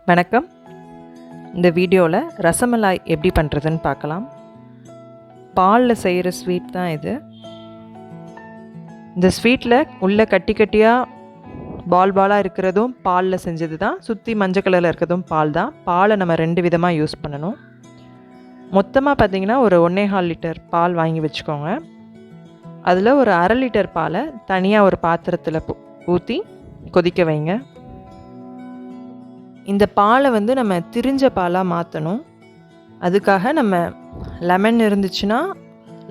வணக்கம். இந்த வீடியோவில் ரசமலாய் எப்படி பண்ணுறதுன்னு பார்க்கலாம். பாலில் செய்கிற ஸ்வீட் தான் இது. இந்த ஸ்வீட்டில் உள்ள கட்டி கட்டியாக பாலாக இருக்கிறதும் பாலில் செஞ்சது தான், சுற்றி மஞ்சள் கலரில் இருக்கிறதும் பால் தான். பாலை நம்ம 2 விதமாக யூஸ் பண்ணணும். மொத்தமாக பார்த்திங்கன்னா ஒரு 1.25 லிட்டர் பால் வாங்கி வச்சுக்கோங்க. அதில் ஒரு 1/2 லிட்டர் பாலை தனியாக ஒரு பாத்திரத்தில் ஊற்றி கொதிக்க வைங்க. இந்த பாலை நம்ம திரிஞ்ச பாலாக மாற்றணும். அதுக்காக நம்ம லெமன் இருந்துச்சுன்னா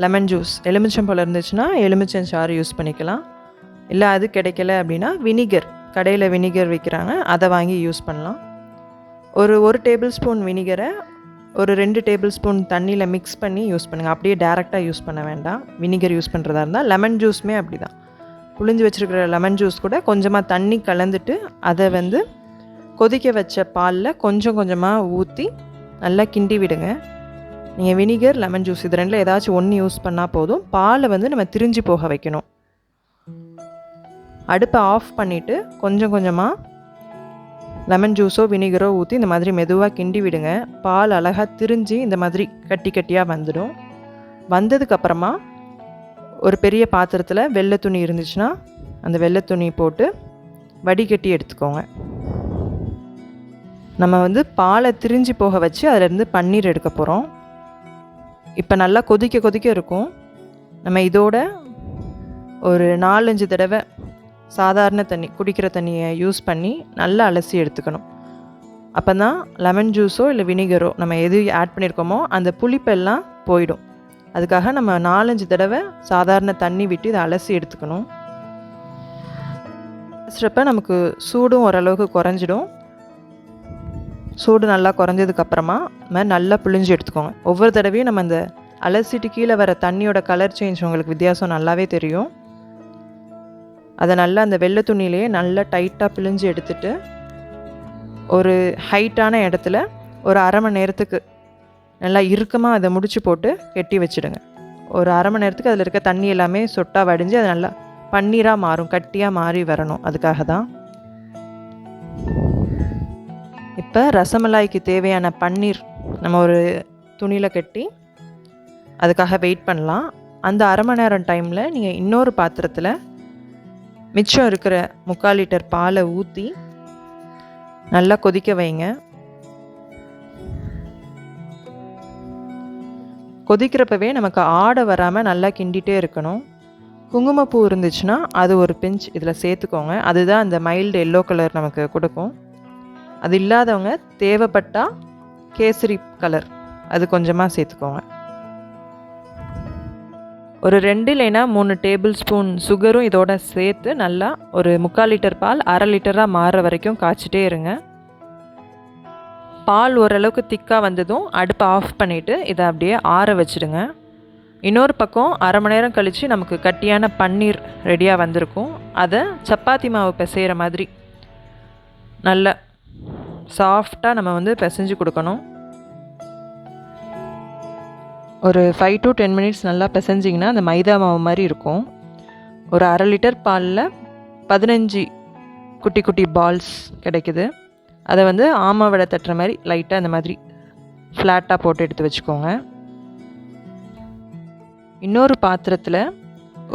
லெமன் ஜூஸ், எலுமிச்சம்பழம் இருந்துச்சுன்னா எலுமிச்சஞ்சாறு யூஸ் பண்ணிக்கலாம். இல்லை அது கிடைக்கல அப்படின்னா வினிகர், கடையில் வினிகர் விற்கிறாங்க, அதை வாங்கி யூஸ் பண்ணலாம். ஒரு டேபிள் ஸ்பூன் வினிகரை ஒரு 2 டேபிள் ஸ்பூன் தண்ணியில் மிக்ஸ் பண்ணி யூஸ் பண்ணுங்கள். அப்படியே டேரெக்டாக யூஸ் பண்ண வேண்டாம். வினிகர் யூஸ் பண்ணுறதா இருந்தால் லெமன் ஜூஸுமே அப்படி தான். புளிஞ்சு வச்சுருக்கிற லெமன் ஜூஸ் கூட கொஞ்சமாக தண்ணி கலந்துட்டு அதை கொதிக்க வச்ச பாலில் கொஞ்சம் கொஞ்சமாக ஊற்றி நல்லா கிண்டி விடுங்க. நீங்கள் வினிகர், லெமன் ஜூஸ் இது 2ல் ஏதாச்சும் ஒன்று யூஸ் பண்ணால் போதும். பாலை நம்ம திரிஞ்சு போக வைக்கணும். அடுப்பை ஆஃப் பண்ணிவிட்டு கொஞ்சம் கொஞ்சமாக லெமன் ஜூஸோ வினிகரோ ஊற்றி இந்த மாதிரி மெதுவாக கிண்டி விடுங்க. பால் அழகாக திரிஞ்சு இந்த மாதிரி கட்டி கட்டியாக வந்துடும். வந்ததுக்கப்புறமா ஒரு பெரிய பாத்திரத்தில் வெள்ளை துணி இருந்துச்சுன்னா அந்த வெள்ளை துணி போட்டு வடிகட்டி எடுத்துக்கோங்க. நம்ம பாலை திரிஞ்சு போக வச்சு அதிலேருந்து பன்னீர் எடுக்க போகிறோம். இப்போ நல்லா கொதிக்க கொதிக்க இருக்கும். நம்ம இதோட ஒரு 4-5 தடவை சாதாரண தண்ணி, குடிக்கிற தண்ணியை யூஸ் பண்ணி நல்லா அலசி எடுத்துக்கணும். அப்போ தான் லெமன் ஜூஸோ இல்லை வினிகரோ நம்ம எது ஆட் பண்ணியிருக்கோமோ அந்த புளிப்பெல்லாம் போயிடும். அதுக்காக நம்ம 4-5 தடவை சாதாரண தண்ணி விட்டு இதை அலசி எடுத்துக்கணும். அலசுறப்ப நமக்கு சூடும் ஓரளவுக்கு குறைஞ்சிடும். சூடு நல்லா குறைஞ்சதுக்கப்புறமா நம்ம நல்லா பிழிஞ்சு எடுத்துக்கோங்க. ஒவ்வொரு தடவையும் நம்ம அந்த அலசிட்டு கீழே வர தண்ணியோட கலர் சேஞ்ச் உங்களுக்கு வித்தியாசம் நல்லாவே தெரியும். அதை நல்லா அந்த வெள்ளை துணியிலேயே நல்லா டைட்டாக பிழிஞ்சு எடுத்துட்டு ஒரு ஹைட்டான இடத்துல ஒரு 1/2 மணி நேரத்துக்கு நல்லா இறுக்கமாக அதை முடிச்சு போட்டு கெட்டி வச்சுடுங்க. ஒரு 1/2 மணி நேரத்துக்கு அதில் இருக்க தண்ணி எல்லாமே சொட்டாக வடிஞ்சு அது நல்லா பன்னீராக மாறும், கட்டியாக மாறி வரணும். அதுக்காக தான். இப்போ ரசமலாய்க்கு தேவையான பன்னீர் நம்ம ஒரு துணியில் கட்டி அதுக்காக வெயிட் பண்ணலாம். அந்த 1/2 மணி நேரம் டைமில் நீங்கள் இன்னொரு பாத்திரத்தில் மிச்சம் இருக்கிற 3/4 லிட்டர் பாலை ஊற்றி நல்லா கொதிக்க வைங்க. கொதிக்கிறப்பவே நமக்கு ஆடை வராமல் நல்லா கிண்டிகிட்டே இருக்கணும். குங்குமப்பூ இருந்துச்சுன்னா அது ஒரு பிஞ்ச் இதில் சேர்த்துக்கோங்க. அதுதான் அந்த மைல்டு எல்லோ கலர் நமக்கு கொடுக்கும். அது இல்லாதவங்க தேவைப்பட்டால் கேசரி கலர் அது கொஞ்சமாக சேர்த்துக்கோங்க. ஒரு 2 இல்லைன்னா 3 டேபிள் ஸ்பூன் சுகரும் இதோட சேர்த்து நல்லா ஒரு 3/4 லிட்டர் பால் 1/2 லிட்டராக மாறுற வரைக்கும் காய்ச்சிட்டே இருங்க. பால் ஓரளவுக்கு திக்காக வந்ததும் அடுப்பை ஆஃப் பண்ணிவிட்டு இதை அப்படியே ஆற வச்சுடுங்க. இன்னொரு பக்கம் 1/2 மணி நேரம் கழித்து நமக்கு கட்டியான பன்னீர் ரெடியாக வந்திருக்கும். அதை சப்பாத்தி மாவு பிசைகிற மாதிரி நல்லா சாஃப்டாக நம்ம பிசைஞ்சு கொடுக்கணும். ஒரு 5 to 10 மினிட்ஸ் நல்லா பிசைஞ்சிங்கன்னா அந்த மைதா மாவு மாதிரி இருக்கும். ஒரு 1/2 லிட்டர் பாலில் 15 குட்டி குட்டி பால்ஸ் கிடைக்குது. அதை ஆமை வடை தட்டுற மாதிரி லைட்டாக இந்த மாதிரி ஃப்ளாட்டாக போட்டு எடுத்து வச்சுக்கோங்க. இன்னொரு பாத்திரத்தில்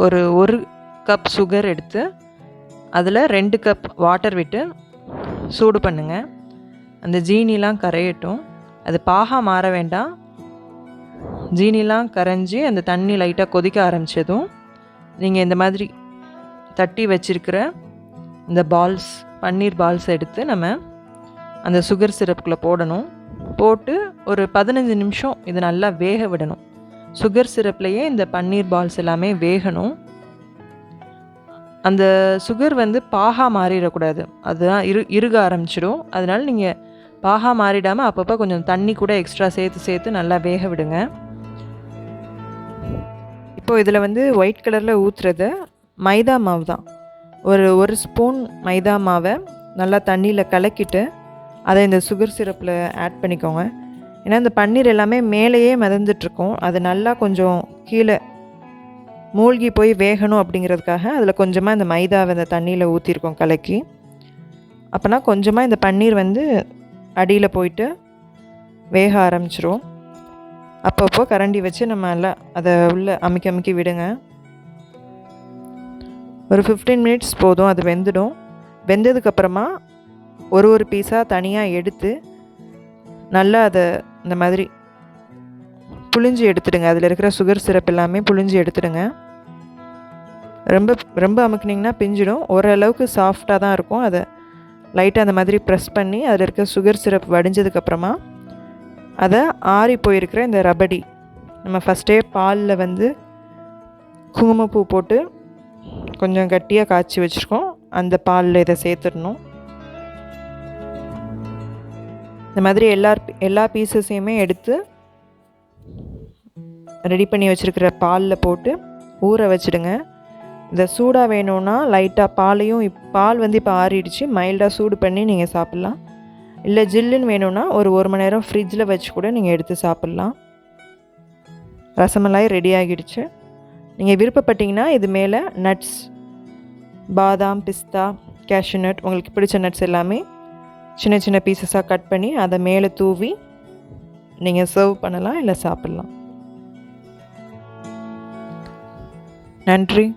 ஒரு கப் சுகர் எடுத்து அதில் 2 கப் வாட்டர் விட்டு சூடு பண்ணுங்கள். அந்த ஜீனிலாம் கரையட்டும். அது பாகா மாற வேண்டாம். ஜீனிலாம் கரைஞ்சி அந்த தண்ணி லைட்டாக கொதிக்க ஆரம்பித்ததும் நீங்கள் இந்த மாதிரி தட்டி வச்சுருக்கிற இந்த பால்ஸ், பன்னீர் பால்ஸ் எடுத்து நம்ம அந்த சுகர் சிரப்புக்குள்ளே போடணும். போட்டு ஒரு 15 நிமிஷம் இது நல்லா வேக விடணும். சுகர் சிரப்லேயே இந்த பன்னீர் பால்ஸ் எல்லாமே வேகணும். அந்த சுகர் பாகா மாறிடக்கூடாது. அதுதான் இறுக ஆரம்பிச்சிடும். அதனால் நீங்கள் பாகா மாறிடாமல் அப்பப்போ கொஞ்சம் தண்ணி கூட எக்ஸ்ட்ரா சேர்த்து நல்லா வேக விடுங்க. இப்போது இதில் ஒயிட் கலரில் ஊற்றுறது மைதா மாவு தான். ஒரு ஸ்பூன் மைதா மாவை நல்லா தண்ணியில் கலக்கிட்டு அதை இந்த சுகர் சிரப்பில் ஆட் பண்ணிக்கோங்க. ஏன்னா இந்த பன்னீர் எல்லாமே மேலேயே மிதந்துட்டுருக்கும். அது நல்லா கொஞ்சம் கீழே மூழ்கி போய் வேகணும் அப்படிங்கிறதுக்காக அதில் கொஞ்சமாக இந்த மைதாவை இந்த தண்ணியில் ஊற்றிருக்கோம் கலக்கி. அப்போனா கொஞ்சமாக இந்த பன்னீர் அடியில் போயிட்டு வேக ஆரம்பிச்சிரும். அப்பப்போ கரண்டி வச்சு நம்ம எல்லாம் அதை உள்ளே அமுக்கி அமுக்கி விடுங்க. ஒரு 15 மினிட்ஸ் போதும், அது வெந்துடும். வெந்ததுக்கப்புறமா ஒரு பீஸாக தனியாக எடுத்து நல்லா அதை இந்த மாதிரி புழிஞ்சு எடுத்துடுங்க. அதில் இருக்கிற சுகர் சிரப் எல்லாமே புழிஞ்சு எடுத்துடுங்க. ரொம்ப ரொம்ப அமுக்குனிங்கன்னா பிஞ்சிடும். ஓரளவுக்கு சாஃப்டாக தான் இருக்கும். அதை லைட்டாக அந்த மாதிரி ப்ரெஸ் பண்ணி அதில் இருக்க சுகர் சிரப் வடிஞ்சதுக்கப்புறமா அதை ஆறி போயிருக்கிற இந்த ரபடி நம்ம ஃபஸ்ட்டே பாலில் வந்து குங்குமப்பூ போட்டு கொஞ்சம் கட்டியாக காய்ச்சி வச்சுருக்கோம். அந்த பாலில் இதை சேர்த்துடணும். இந்த மாதிரி எல்லா பீசஸையுமே எடுத்து ரெடி பண்ணி வச்சுருக்கிற பாலில் போட்டு ஊற வச்சுடுங்க. இந்த சூடாக வேணும்னா லைட்டாக பால் வந்து இப்போ ஆறிடுச்சு, மைல்டாக சூடு பண்ணி நீங்கள் சாப்பிட்லாம். இல்லை ஜில்லுன்னு வேணும்னா ஒரு மணி நேரம் ஃப்ரிட்ஜில் வச்சு கூட நீங்கள் எடுத்து சாப்பிட்லாம். ரசமலாய் ரெடி ஆகிடுச்சு. நீங்கள் விருப்பப்பட்டீங்கன்னா இது மேலே நட்ஸ், பாதாம், பிஸ்தா, கேஷ்யூநட், உங்களுக்கு பிடிச்ச நட்ஸ் எல்லாமே சின்ன சின்ன பீசஸாக கட் பண்ணி அதை மேலே தூவி நீங்கள் சர்வ் பண்ணலாம், இல்லை சாப்பிட்லாம். நன்றி.